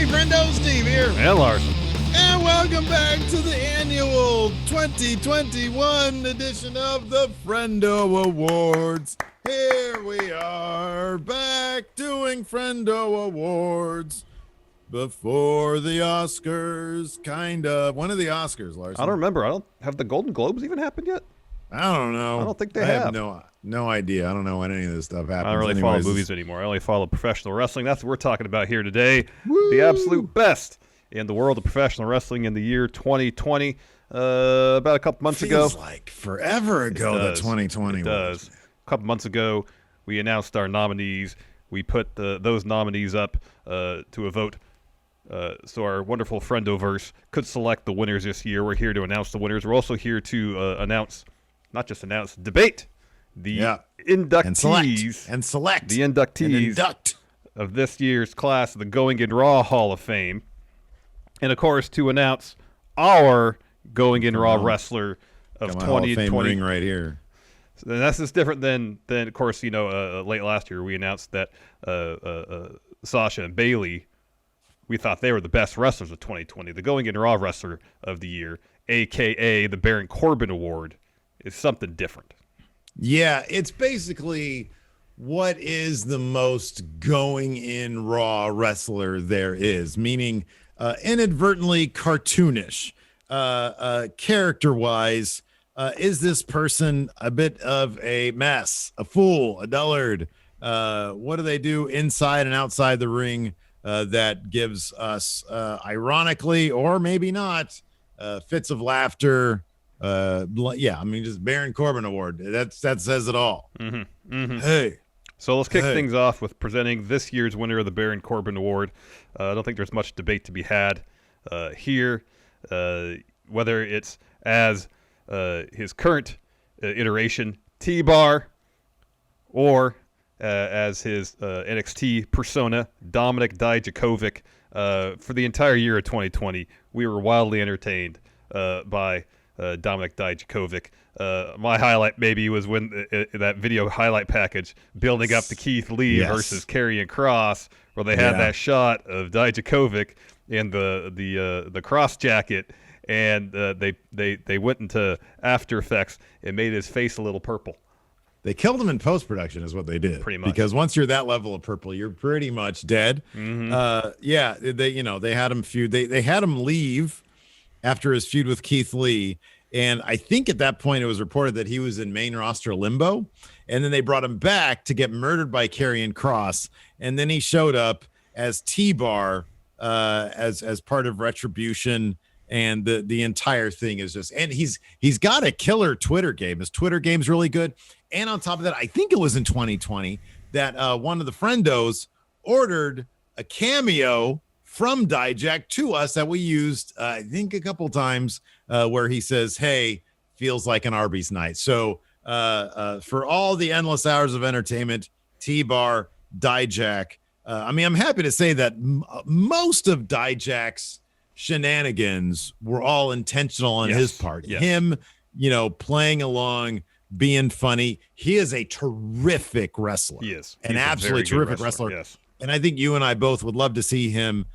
Hey, Friendo, Steve here. And Larson. And welcome back to the annual 2021 edition of the Friendo Awards. Here we are back doing Friendo Awards before the Oscars, kind of. When are the Oscars, Larson? I don't remember. Have the Golden Globes even happened yet? I don't know. I don't think they I have. have no idea. I don't know when any of this stuff happens. I don't really follow movies anymore. I only follow professional wrestling. That's what we're talking about here today. Woo! The absolute best in the world of professional wrestling in the year 2020. About a couple months ago. Feels like forever ago that 2020 It does. A couple months ago, we announced our nominees. We put those nominees up to a vote. So our wonderful Friendoverse could select the winners this year. We're here to announce the winners. We're also here to debate the inductees. And select. The inductees of this year's class of the Going in Raw Hall of Fame. And, of course, to announce our Going in Raw wrestler of 2020. Ring right here. So that's just different than of course, late last year we announced that Sasha and Bailey, we thought they were the best wrestlers of 2020. The Going in Raw wrestler of the year, a.k.a. the Baron Corbin Award, is something different. Yeah, it's basically what is the most going in Raw wrestler there is, meaning inadvertently cartoonish, character-wise. Is this person a bit of a mess, a fool, a dullard? What do they do inside and outside the ring that gives us, ironically, or maybe not, fits of laughter? Just Baron Corbin Award. That says it all. Mm-hmm. Mm-hmm. Hey. So let's kick things off with presenting this year's winner of the Baron Corbin Award. I don't think there's much debate to be had here, whether it's as his current iteration, T-Bar, or as his NXT persona, Dominik Dijakovic. For the entire year of 2020, we were wildly entertained by Dominik Dijakovic. My highlight maybe was when that video highlight package building up to Keith Lee versus Karrion Kross, where they had that shot of Dijakovic in the cross jacket, and they went into After Effects and made his face a little purple. They killed him in post-production is what they did. Pretty much. Because once you're that level of purple, you're pretty much dead. Mm-hmm. They had him feud. They had him leave after his feud with Keith Lee. And I think at that point it was reported that he was in main roster limbo. And then they brought him back to get murdered by Karrion Kross. And then he showed up as T-Bar as part of Retribution. And the entire thing is just, and he's got a killer Twitter game. His Twitter game's really good. And on top of that, I think it was in 2020 that one of the friendos ordered a cameo from Dijak to us that we used, I think, a couple times where he says, "Hey, feels like an Arby's night." So for all the endless hours of entertainment, T-Bar, Dijak. I'm happy to say that most of Dijak's shenanigans were all intentional on his part. Yes. Him, playing along, being funny. He is a terrific wrestler. He is. An absolutely terrific wrestler. Yes. And I think you and I both would love to see him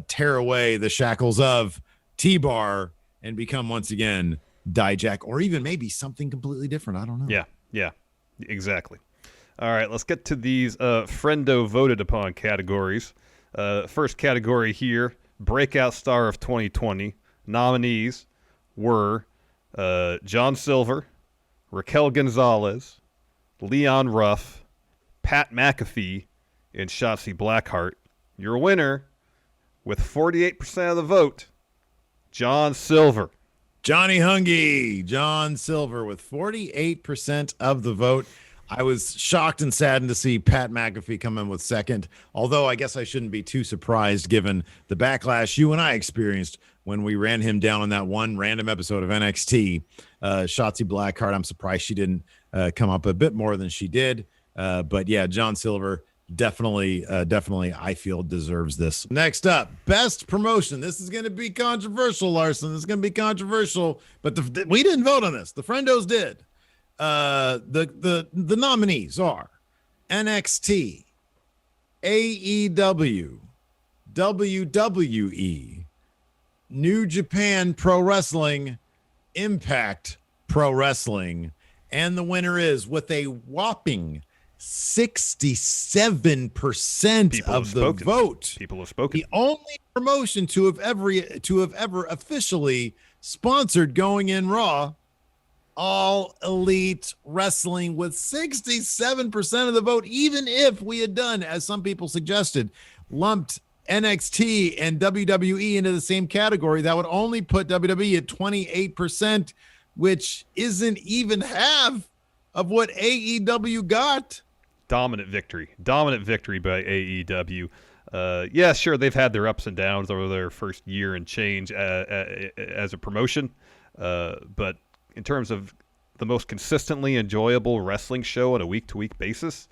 tear away the shackles of T-Bar and become once again Dijak, or even maybe something completely different. I don't know. Yeah, exactly. All right, let's get to these Friendo voted upon categories. First category here, Breakout Star of 2020. Nominees were John Silver, Raquel Gonzalez, Leon Ruff, Pat McAfee, and Shotzi Blackheart. Your winner, with 48% of the vote, John Silver. Johnny Hungy, John Silver with 48% of the vote. I was shocked and saddened to see Pat McAfee come in with second, although I guess I shouldn't be too surprised given the backlash you and I experienced when we ran him down on that one random episode of NXT. Shotzi Blackheart, I'm surprised she didn't come up a bit more than she did. But yeah, John Silver definitely, I feel deserves this. Next up, best promotion. This is going to be controversial, Larson. This is going to be controversial, but we didn't vote on this. The Friendos did. The nominees are NXT, AEW, WWE, New Japan Pro Wrestling, Impact Pro Wrestling. And the winner is, with a whopping 67% of the vote. People have spoken. The only promotion to have ever officially sponsored Going In Raw, All Elite Wrestling, with 67% of the vote. Even if we had done, as some people suggested, lumped NXT and WWE into the same category, that would only put WWE at 28%, which isn't even half of what AEW got. Dominant victory by AEW. Yeah, sure, they've had their ups and downs over their first year and change as a promotion, but in terms of the most consistently enjoyable wrestling show on a week-to-week basis,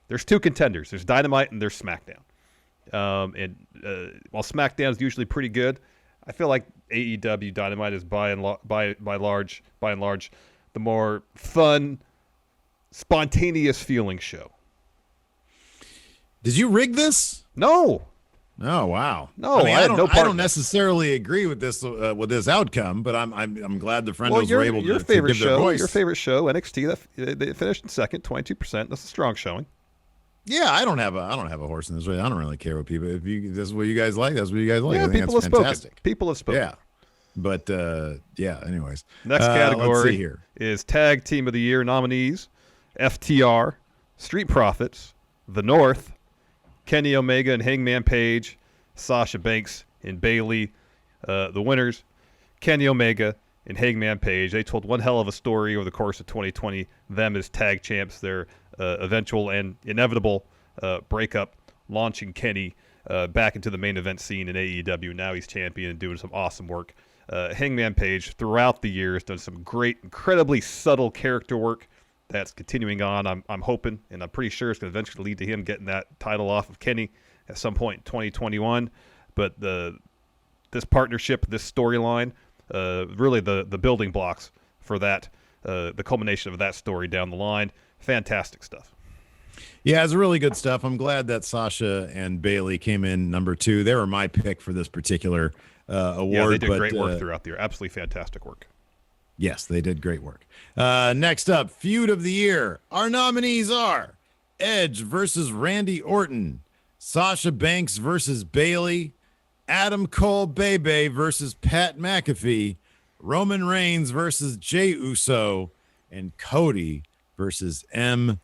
there's two contenders. There's Dynamite and there's SmackDown. And while SmackDown is usually pretty good, I feel like AEW Dynamite is by and large the more fun, spontaneous feeling show. Did you rig this? No. Oh wow. No, I mean, I don't necessarily agree with this outcome, but I'm glad the Friendos were able to give their voice. Your favorite show, NXT, they finished in second, 22%. That's a strong showing. Yeah, I don't have a horse in this race. I don't really care what people. If this is what you guys like, that's what you guys like. Yeah, I think people have fantastic. spoken. People have spoken. Yeah, but yeah. Anyways, next category let's see here. Is Tag Team of the Year nominees: FTR, Street Profits, The North, Kenny Omega and Hangman Page, Sasha Banks and Bayley. The winners: Kenny Omega and Hangman Page. They told one hell of a story over the course of 2020. Them as tag champs, their eventual and inevitable breakup, launching Kenny back into the main event scene in AEW. Now he's champion and doing some awesome work. Hangman Page, throughout the years, done some great, incredibly subtle character work that's continuing on. I'm hoping, and I'm pretty sure it's going to eventually lead to him getting that title off of Kenny at some point in 2021. But this partnership, this storyline, really the building blocks for that, the culmination of that story down the line. Fantastic stuff. Yeah, it's really good stuff. I'm glad that Sasha and Bayley came in number 2. They were my pick for this particular award. Yeah, they did great work throughout the year. Absolutely fantastic work. Yes, they did great work. Next up, Feud of the Year. Our nominees are Edge versus Randy Orton, Sasha Banks versus Bayley, Adam Cole Bebe versus Pat McAfee, Roman Reigns versus Jey Uso, and Cody versus MJF.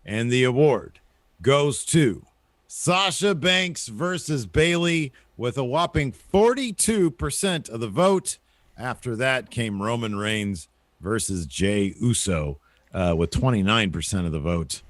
And the award goes to Sasha Banks versus Bayley with a whopping 42% of the vote. After that came Roman Reigns versus Jey Uso with 29% of the vote.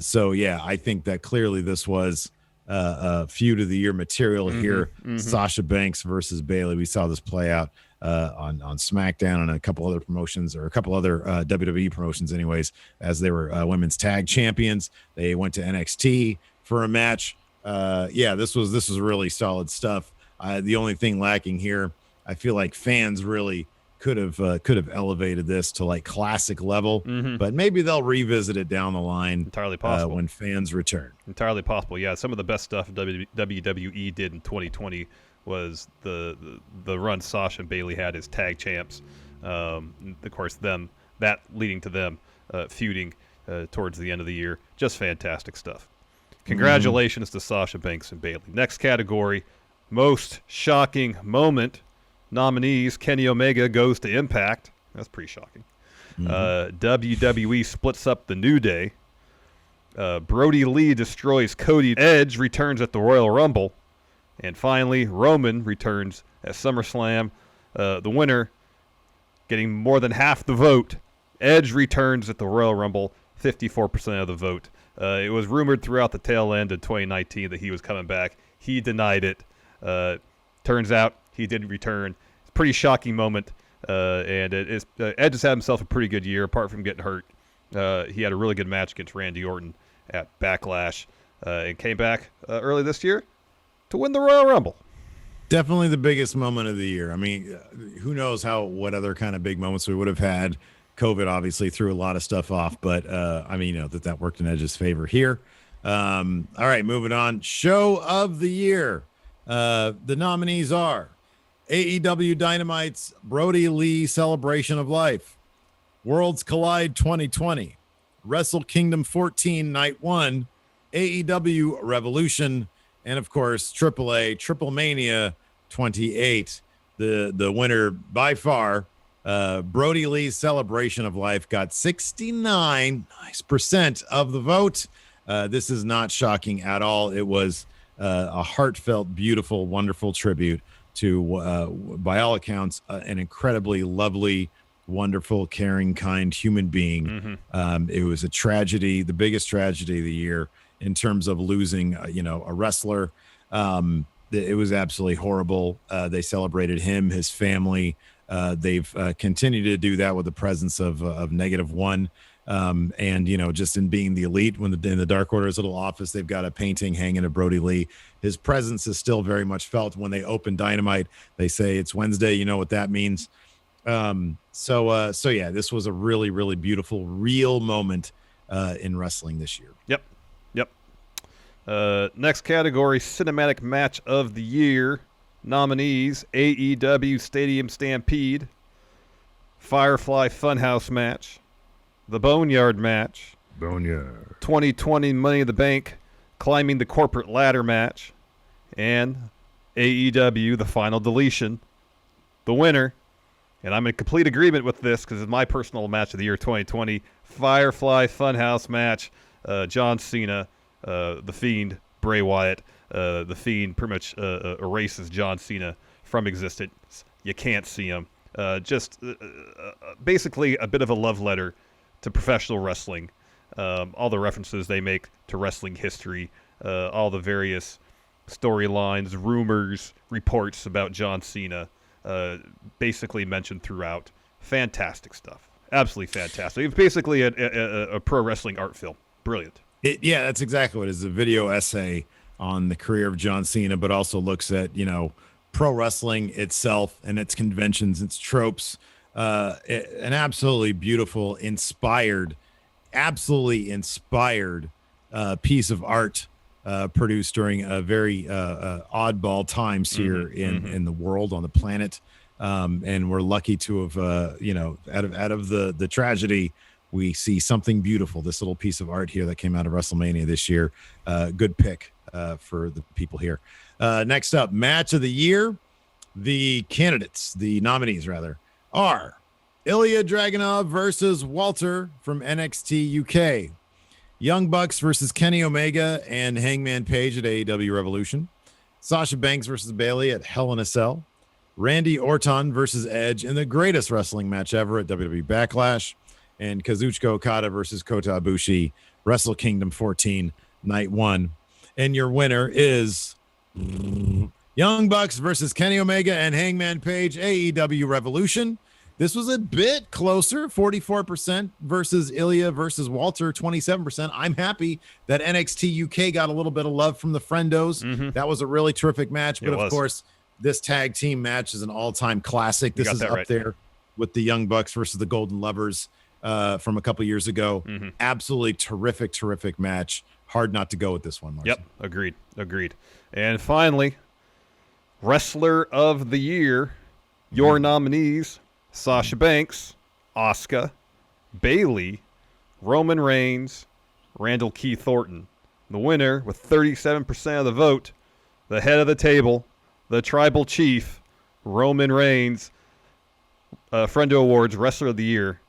So, yeah, I think that clearly this was Feud of the Year material here. Sasha Banks versus Bayley. We saw this play out on SmackDown and a couple other promotions, or a couple other WWE promotions anyways, as they were women's tag champions. They went to NXT for a match. Yeah, this was really solid stuff. The only thing lacking here, I feel like fans really could have elevated this to like classic level, but maybe they'll revisit it down the line. Entirely possible. When fans return. Entirely possible. Yeah, some of the best stuff WWE did in 2020 was the run Sasha and Bayley had as tag champs. Of course, that leading to them feuding towards the end of the year. Just fantastic stuff. Congratulations to Sasha Banks and Bayley. Next category, most shocking moment. Nominees: Kenny Omega goes to Impact. That's pretty shocking. WWE splits up the New Day. Brody Lee destroys Cody. Edge returns at the Royal Rumble. And finally, Roman returns at SummerSlam. The winner, getting more than half the vote, Edge returns at the Royal Rumble, 54% of the vote. It was rumored throughout the tail end of 2019 that he was coming back. He denied it. Turns out he did return. It's a pretty shocking moment. And Edge has had himself a pretty good year, apart from getting hurt. He had a really good match against Randy Orton at Backlash and came back early this year to win the Royal Rumble. Definitely the biggest moment of the year. I mean, who knows what other kind of big moments we would have had. COVID obviously threw a lot of stuff off, but I mean, that worked in Edge's favor here. All right, moving on. Show of the year. The nominees are AEW Dynamite's Brody Lee Celebration of Life, Worlds Collide 2020, Wrestle Kingdom 14 Night 1, AEW Revolution, and of course AAA Triple Mania 28. The winner by far, Brody Lee's Celebration of Life, got 69% of the vote. This is not shocking at all. It was a heartfelt, beautiful, wonderful tribute to, by all accounts, an incredibly lovely, wonderful, caring, kind human being. It was a tragedy, the biggest tragedy of the year in terms of losing, a wrestler. It was absolutely horrible. They celebrated him, his family. They've continued to do that with the presence of -1. And just in being the elite, in the Dark Order's little office, they've got a painting hanging of Brody Lee. His presence is still very much felt. When they open Dynamite, they say it's Wednesday. You know what that means. So yeah, this was a really, really beautiful, real moment in wrestling this year. Yep. Next category, cinematic match of the year. Nominees: AEW Stadium Stampede, Firefly Funhouse match, the Boneyard match, 2020 Money in the Bank Climbing the Corporate Ladder match, and AEW The Final Deletion. The winner, and I'm in complete agreement with this because it's my personal match of the year 2020, Firefly Funhouse match. John Cena, The Fiend, Bray Wyatt. The Fiend pretty much erases John Cena from existence. You can't see him. Basically a bit of a love letter to professional wrestling. All the references they make to wrestling history, all the various storylines, rumors, reports about John Cena, basically mentioned throughout. Fantastic stuff. Absolutely fantastic. It's basically a pro wrestling art film. Brilliant. Yeah, that's exactly what it is. A video essay on the career of John Cena, but also looks at, pro wrestling itself and its conventions, its tropes. An absolutely beautiful, absolutely inspired piece of art produced during a very oddball times here in the world, on the planet. And we're lucky to have, out of the tragedy, we see something beautiful. This little piece of art here that came out of WrestleMania this year. Good pick for the people here. Next up, match of the year. The nominees are Ilya Dragunov versus Walter from NXT UK, Young Bucks versus Kenny Omega and Hangman Page at AEW Revolution, Sasha Banks versus Bayley at Hell in a Cell, Randy Orton versus Edge in the greatest wrestling match ever at WWE Backlash, and Kazuchika Okada versus Kota Ibushi, Wrestle Kingdom 14, Night 1. And your winner is Young Bucks versus Kenny Omega and Hangman Page, AEW Revolution. This was a bit closer, 44% versus Ilya versus Walter, 27%. I'm happy that NXT UK got a little bit of love from the Friendos. That was a really terrific match. But of course, this tag team match is an all-time classic. This is up there with the Young Bucks versus the Golden Lovers from a couple years ago. Absolutely terrific match. Hard not to go with this one, Larson. Yep, agreed. And finally, Wrestler of the Year. Your nominees: Sasha Banks, Asuka, Bayley, Roman Reigns, Randall Keith Orton. The winner, with 37% of the vote, the head of the table, the tribal chief, Roman Reigns, Friendo Awards Wrestler of the Year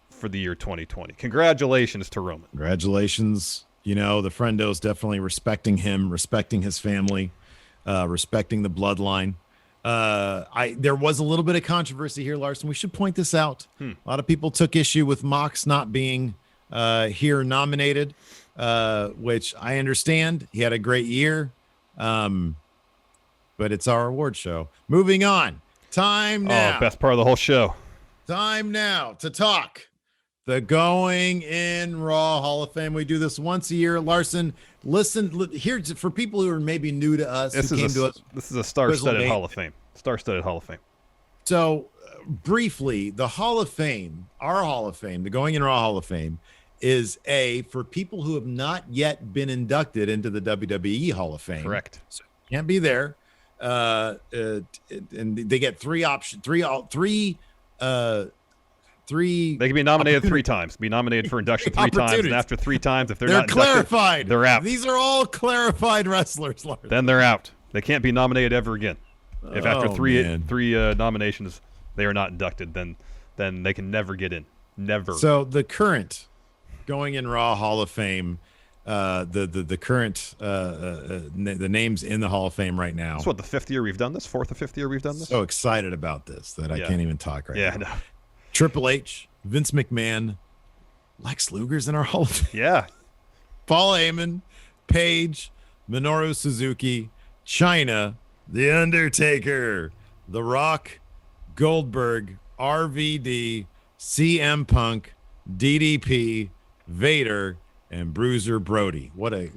for the year 2020. Congratulations to Roman. Congratulations. The Friendos definitely respecting him, respecting his family, respecting the bloodline. There was a little bit of controversy here, Larson. We should point this out. A lot of people took issue with Mox not being here nominated, which I understand. He had a great year, but it's our award show. Moving on. Time now. Oh, best part of the whole show. Time now to talk the Going in Raw Hall of Fame. We do this once a year. Larson, listen here for people who are maybe new to us. This is a star-studded Hall of Fame. Star-studded Hall of Fame. So briefly, the Hall of Fame, our Hall of Fame, the Going in Raw Hall of Fame, is for people who have not yet been inducted into the WWE Hall of Fame. Correct. So can't be there. And they get three options, three. They can be nominated 3 times. Be nominated for induction 3 times, and after 3 times, if they're not clarified, inducted, they're out. These are all clarified wrestlers, Larson. Then they're out. They can't be nominated ever again. If after three nominations they are not inducted, then they can never get in. Never. So the current Going in Raw Hall of Fame, the current the names in the Hall of Fame right now. It's what, the 5th year we've done this? 4th or 5th year we've done this? So excited about this that I can't even talk right now. Yeah, no. Triple H, Vince McMahon, Lex Luger's in our Hall of Fame. Yeah. Paul Heyman, Paige, Minoru Suzuki, Chyna, The Undertaker, The Rock, Goldberg, RVD, CM Punk, DDP, Vader, and Bruiser Brody. What a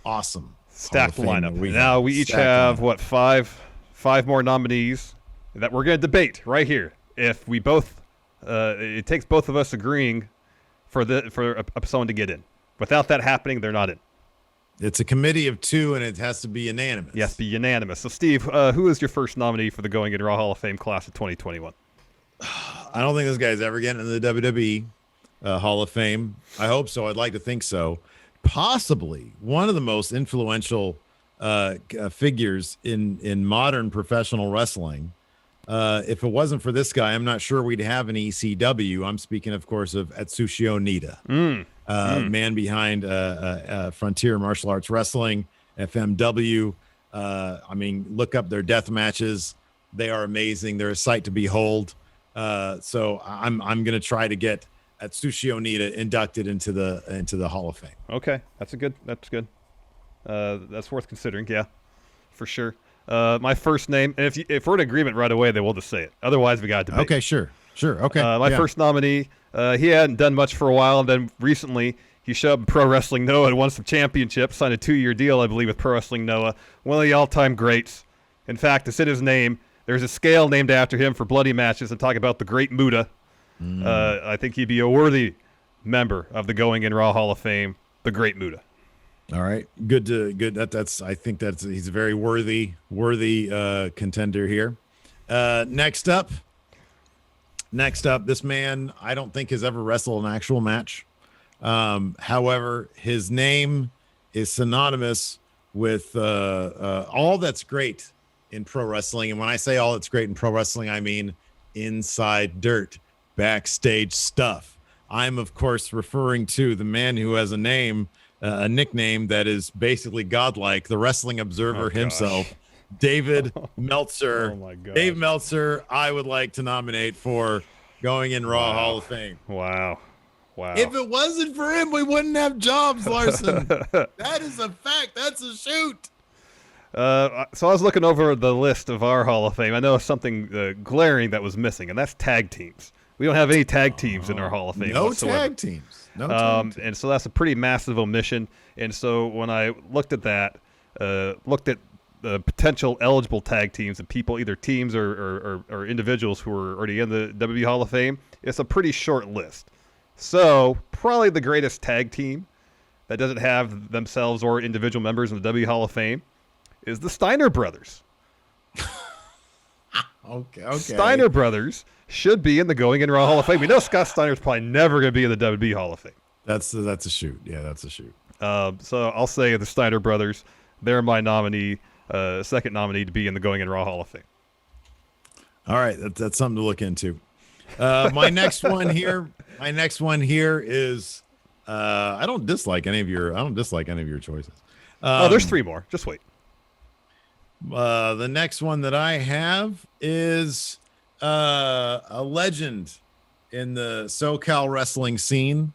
awesome stacked lineup. Now we each have what, five more nominees that we're going to debate right here. If we both, it takes both of us agreeing for someone to get in. Without that happening, they're not in. It's a committee of 2, and it has to be unanimous. Yes, be unanimous. So, Steve, who is your first nominee for the Going in Raw Hall of Fame class of 2021? I don't think this guy's ever getting into the WWE Hall of Fame. I hope so. I'd like to think so. Possibly one of the most influential figures in modern professional wrestling. If it wasn't for this guy, I'm not sure we'd have an ECW. I'm speaking, of course, of Atsushi Onita, man behind Frontier Martial Arts Wrestling, FMW. I mean, look up their death matches. They are amazing. They're a sight to behold. So I'm going to try to get Atsushi Onita inducted into the Hall of Fame. Okay, that's good. That's worth considering. Yeah, for sure. My first name, and if we're in agreement right away, then we'll just say it. Otherwise, we got to debate. Okay, sure. Okay. My first nominee, he hadn't done much for a while, and then recently he showed up in Pro Wrestling Noah and won some championships, signed a 2-year deal, I believe, with Pro Wrestling Noah. One of the all-time greats. In fact, it's in his name. There's a scale named after him for bloody matches, and talk about the Great Muta. I think he'd be a worthy member of the Going in Raw Hall of Fame, the Great Muta. All right, good. That's. I think he's a very worthy contender here. Next up, this man I don't think has ever wrestled an actual match. However, his name is synonymous with all that's great in pro wrestling, and when I say all that's great in pro wrestling, I mean inside dirt, backstage stuff. I'm of course referring to the man who has a nickname that is basically godlike, the Wrestling Observer himself, David Meltzer. Oh my God. Dave Meltzer, I would like to nominate for Going in Raw Hall of Fame. Wow. If it wasn't for him, we wouldn't have jobs, Larson. That is a fact. That's a shoot. So I was looking over the list of our Hall of Fame. I know something glaring that was missing, and that's tag teams. We don't have any tag teams in our Hall of Fame whatsoever. Tag teams. No tag teams. And so that's a pretty massive omission. And so when I looked at that, looked at the potential eligible tag teams and people, either teams or individuals who are already in the WWE Hall of Fame, it's a pretty short list. So probably the greatest tag team that doesn't have themselves or individual members in the WWE Hall of Fame is the Steiner Brothers. Okay. Steiner Brothers should be in the Going in Raw Hall of Fame. We know Scott Steiner's probably never going to be in the WWE Hall of Fame. That's a shoot. Yeah, that's a shoot. So I'll say the Steiner Brothers. They're my nominee, second nominee to be in the Going in Raw Hall of Fame. All right, that's something to look into. My next one here is I don't dislike any of your choices. There's 3 more. Just wait. The next one that I have is a legend in the SoCal wrestling scene.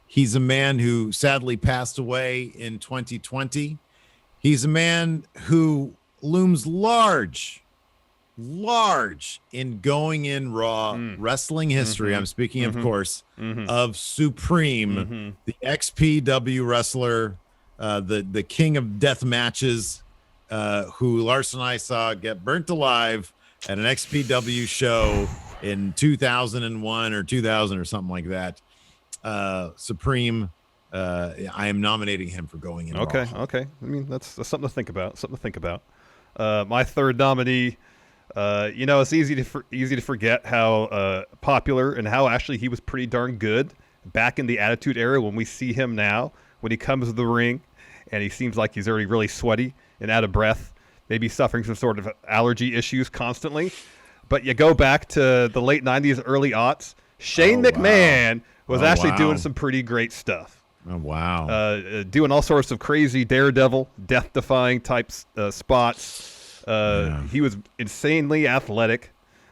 He's a man who sadly passed away in 2020. He's a man who looms large in Going in Raw wrestling history. I'm speaking, of course, of Supreme, the XPW wrestler, the king of death matches, who Larson and I saw get burnt alive at an XPW show in 2001 or 2000 or something like that. Supreme. I am nominating him for going in. Okay, Raw. okay. I mean, that's something to think about. Something to think about. My third nominee. It's easy to forget how popular and how actually he was pretty darn good back in the Attitude Era. When we see him now, when he comes to the ring, and he seems like he's already really sweaty and out of breath, maybe suffering some sort of allergy issues constantly. But you go back to the late '90s, early aughts. Shane McMahon was actually doing some pretty great stuff. Oh, wow. Doing all sorts of crazy daredevil, death-defying type spots. He was insanely athletic.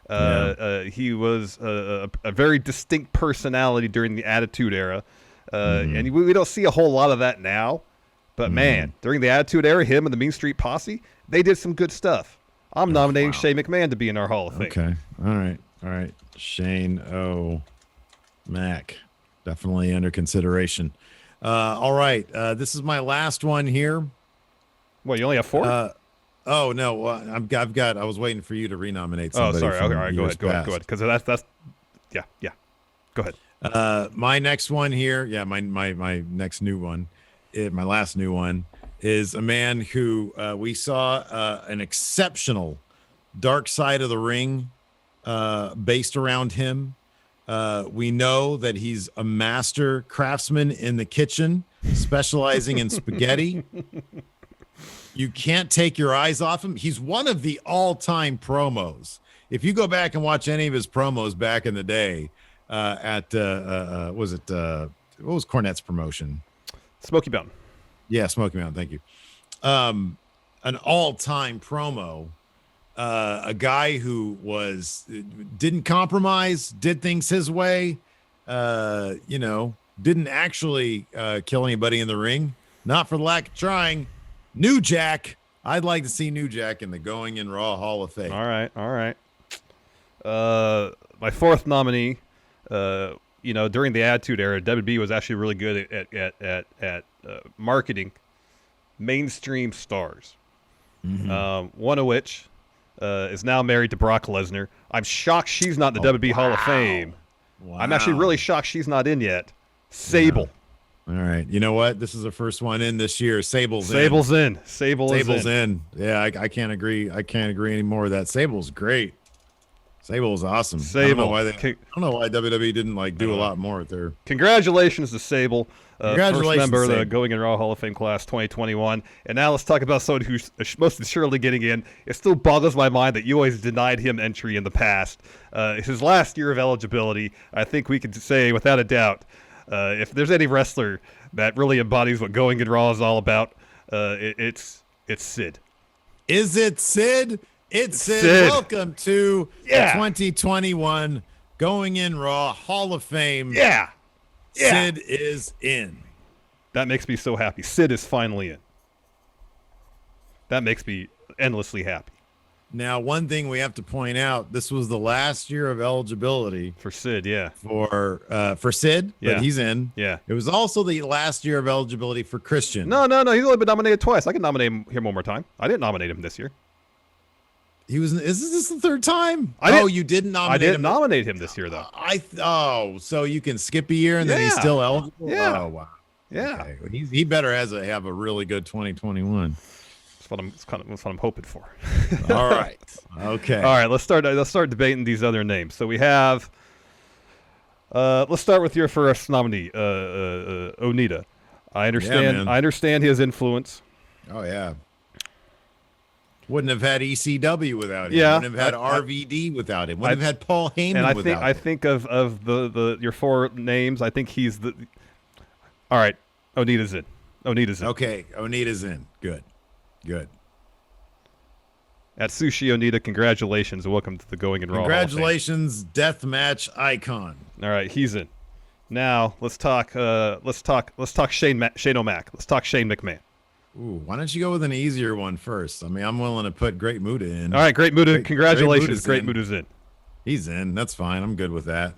He was a very distinct personality during the Attitude Era. And we don't see a whole lot of that now. But, man, during the Attitude Era, him and the Mean Street Posse, they did some good stuff. I'm nominating Shane McMahon to be in our Hall of Fame. Okay. All right. Shane Mac. Definitely under consideration. All right. This is my last one here. Well, you only have 4? Oh, no. I was waiting for you to renominate somebody. Oh, sorry. Okay, all right. Go ahead. Because that's. Yeah. Go ahead. My next one here. Yeah, my next new one. My last new one is a man who we saw an exceptional dark side of the ring based around him. We know that he's a master craftsman in the kitchen, specializing in spaghetti. You can't take your eyes off him. He's one of the all-time promos. If you go back and watch any of his promos back in the day what was Cornette's promotion? Smoky Mountain. Yeah, Smoky Mountain. Thank you. An all-time promo. A guy who didn't compromise, did things his way. Didn't actually kill anybody in the ring. Not for the lack of trying. New Jack. I'd like to see New Jack in the Going in Raw Hall of Fame. All right. My fourth nominee. During the Attitude Era, WB was actually really good at marketing mainstream stars. One of which is now married to Brock Lesnar. I'm shocked she's not in the WB Hall of Fame. Wow. I'm actually really shocked she's not in yet. Sable. Yeah. All right. You know what? This is the first one in this year. Sable's in. Sable's in. Yeah, I can't agree. I can't agree anymore with that. Sable's great. Sable was awesome. Sable. I don't know why WWE didn't do a lot more with their. Congratulations to Sable. Congratulations, first member of the Sable. Going in Raw Hall of Fame class 2021. And now let's talk about someone who's most assuredly getting in. It still boggles my mind that you always denied him entry in the past. His last year of eligibility, I think we could say without a doubt, if there's any wrestler that really embodies what Going in Raw is all about, it's Sid. Is it Sid? It's Sid. Welcome to the 2021 Going in Raw Hall of Fame. Yeah. Sid is in. That makes me so happy. Sid is finally in. That makes me endlessly happy. Now, one thing we have to point out, this was the last year of eligibility for Sid, yeah. For Sid, but he's in. Yeah. It was also the last year of eligibility for Christian. No. He's only been nominated twice. I can nominate him one more time. I didn't nominate him this year. Is this the third time? You didn't nominate him. I didn't nominate him this year, though. So you can skip a year and then he's still eligible? Yeah. Oh, wow. Yeah. Okay. Well, he better have a really good 2021. That's what I'm hoping for. All right. Okay. All right. Let's start debating these other names. So we have. Let's start with your first nominee, Onita. I understand. Yeah, I understand his influence. Oh yeah. Wouldn't have had ECW without him. Yeah. Wouldn't have had RVD without him. Wouldn't have had Paul Heyman and without him. I think of your four names. I think he's the. All right. Onita's in. Okay. Onita's in. Good. At Sushi Onita, congratulations and welcome to the Going in Raw. Congratulations, deathmatch icon. All right, he's in. Now let's talk Shane O'Mac. Let's talk Shane McMahon. Ooh, why don't you go with an easier one first? I mean, I'm willing to put Great Muta in. All right, Great Muta. Congratulations, Great Muta's in. He's in. That's fine. I'm good with that.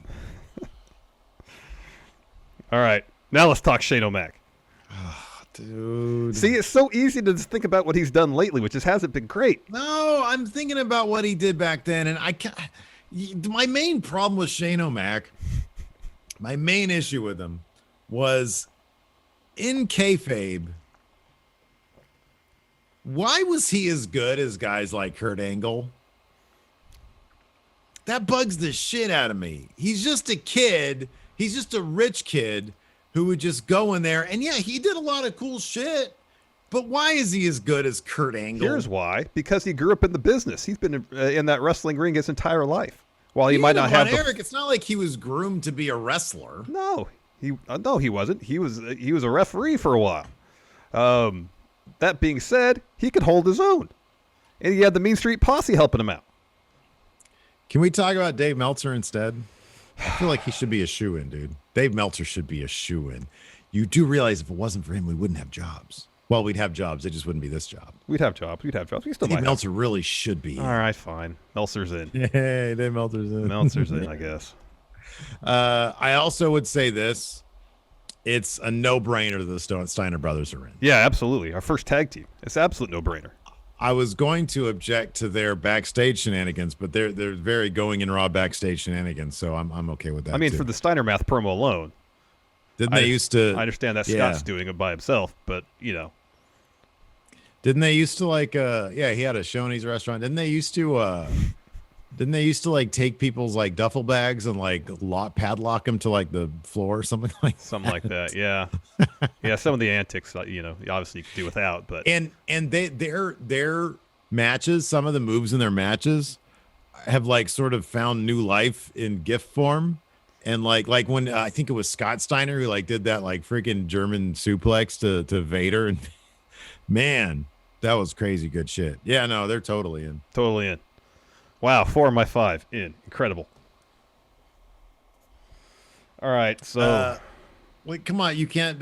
All right, now let's talk Shane O'Mac. Dude. See, it's so easy to just think about what he's done lately, which just hasn't been great. No, I'm thinking about what he did back then, and my main problem with Shane O'Mac, my main issue with him was in kayfabe. Why was he as good as guys like Kurt Angle? That bugs the shit out of me. He's just a kid. He's just a rich kid who would just go in there. And yeah, he did a lot of cool shit. But why is he as good as Kurt Angle? Here's why. Because he grew up in the business. He's been in that wrestling ring his entire life. While he might not have Eric, it's not like he was groomed to be a wrestler. No, he wasn't. He was a referee for a while. That being said, he could hold his own. And he had the Mean Street Posse helping him out. Can we talk about Dave Meltzer instead? I feel like he should be a shoo-in, dude. Dave Meltzer should be a shoo-in. You do realize if it wasn't for him, we wouldn't have jobs. Well, we'd have jobs. It just wouldn't be this job. We'd have jobs. We still Dave might Meltzer really should be. All right, fine. Meltzer's in. Hey, Dave Meltzer's in. Meltzer's in, I guess. I also would say this. It's a no-brainer that the Steiner brothers are in. Yeah, absolutely. Our first tag team. It's an absolute no-brainer. I was going to object to their backstage shenanigans, but they're very going in Raw backstage shenanigans, so I'm okay with that. I mean, too. for the Steiner Math promo alone. Didn't they used to? I understand that Scott's doing it by himself, but you know. Didn't they used to like? Yeah, he had a Shoney's restaurant. Didn't they used to? Didn't they used to like take people's like duffel bags and like padlock them to like the floor or something like something like that? Yeah, yeah. Some of the antics, you know, obviously you could do without, but and their matches, some of the moves in their matches have like sort of found new life in GIF form, and like when I think it was Scott Steiner who like did that like freaking German suplex to Vader, and man, that was crazy good shit. Yeah, no, they're totally in. Totally in. Wow, 4 of my 5 in. Incredible. All right, so wait, come on, you can't.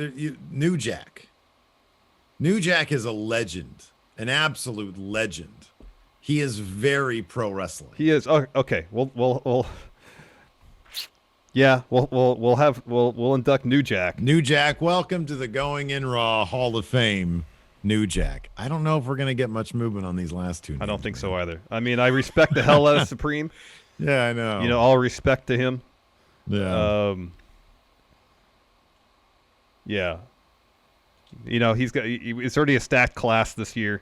New Jack. New Jack is a legend, an absolute legend. He is very pro wrestling. He is. Oh, okay, we'll induct New Jack. New Jack, welcome to the Going In Raw Hall of Fame. New Jack. I don't know if we're gonna get much movement on these last two names. I don't think so either. I mean, I respect the hell out of Supreme. Yeah, I know. You know, all respect to him. Yeah. Yeah. You know, it's already a stacked class this year.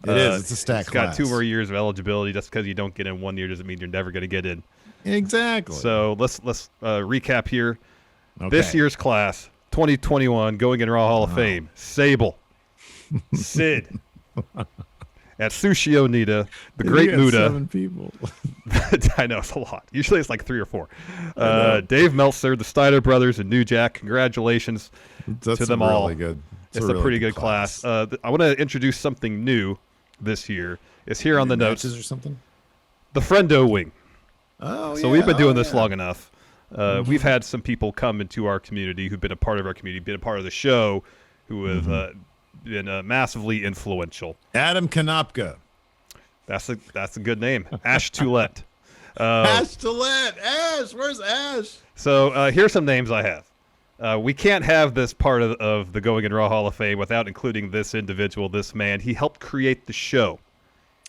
It is. It's a stacked class. Got 2 more years of eligibility. Just because you don't get in 1 year doesn't mean you're never going to get in. Exactly. So let's recap here. Okay. This year's class, 2021, Going In Raw Hall of Fame. Sable. Sid. Atsushi Onita, the Great Muta. 7 people. I know, it's a lot. Usually it's like 3 or 4. Dave Meltzer, the Steiner brothers, and New Jack. Congratulations to them all. Good. It's a pretty good class. I want to introduce something new this year. It's here on the notes. Or something? The Friendo Wing. Oh, so we've been doing this long enough. We've had some people come into our community who've been a part of our community, been a part of the show, who have been massively influential. Adam Konopka. That's a good name. Ash Toulette. Ash Toulette. Ash, where's Ash? So here's some names I have. We can't have this part of the Going In Raw Hall of Fame without including this individual, this man. He helped create the show.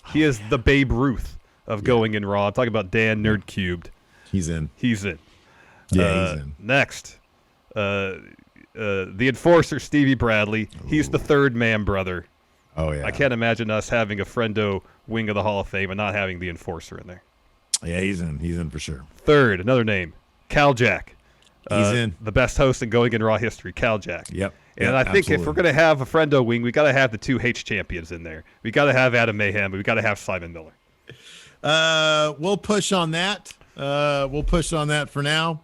He is the Babe Ruth of Going In Raw. I'm talking about Dan Nerd Cubed. He's in. He's in. Yeah, he's in. Next, the Enforcer, Stevie Bradley. He's the third man brother. Oh, yeah. I can't imagine us having a Friendo wing of the Hall of Fame and not having the Enforcer in there. Yeah, he's in. He's in for sure. Third, another name, Cal Jack. He's in. The best host in Going In Raw history, Cal Jack. Yep. And I think if we're going to have a Friendo wing, we got to have the 2 H champions in there. We got to have Adam Mayhem, but we got to have Simon Miller. We'll push on that. We'll push on that for now.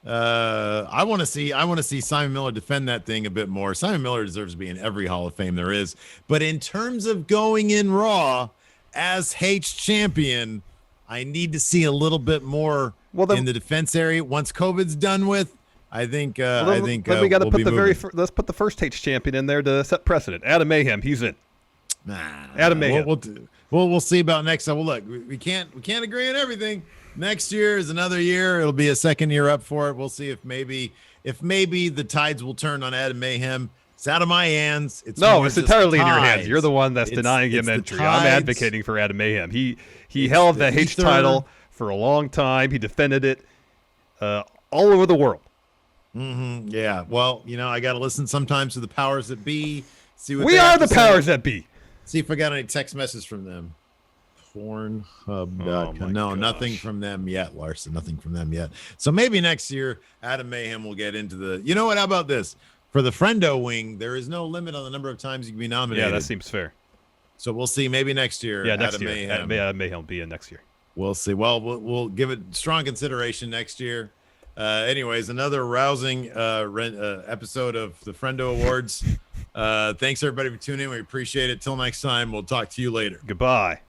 I want to see Simon Miller defend that thing a bit more. Simon Miller deserves to be in every Hall of Fame there is. But in terms of Going In Raw as H champion, I need to see a little bit more in the defense area. Once COVID's done with, I think we got to put let's put the first H champion in there to set precedent. Adam Mayhem, he's in. Adam Mayhem. We'll see about next time. Well, look, we can't agree on everything. Next year is another year. It'll be a second year up for it. We'll see if maybe the tides will turn on Adam Mayhem. It's out of my hands. It's entirely in your hands. You're the one that's denying him entry. I'm advocating for Adam Mayhem. He held the H title for a long time. He defended it all over the world. Yeah. Well, I got to listen sometimes to the powers that be. See what We they are have the to powers say. that be. See if I got any text messages from them. Pornhub.com. Oh my No, nothing gosh. from them yet, Larson. Nothing from them yet. So maybe next year, Adam Mayhem will get into the. You know what? How about this? For the Friendo wing, there is no limit on the number of times you can be nominated. Yeah, that seems fair. So we'll see. Maybe next year. Yeah, next Adam year. Mayhem. Mayhem will be in next year. We'll see. Well, we'll give it strong consideration next year. Anyways, another rousing episode of the Friendo Awards. Thanks everybody for tuning in. We appreciate it. Till next time, we'll talk to you later. Goodbye.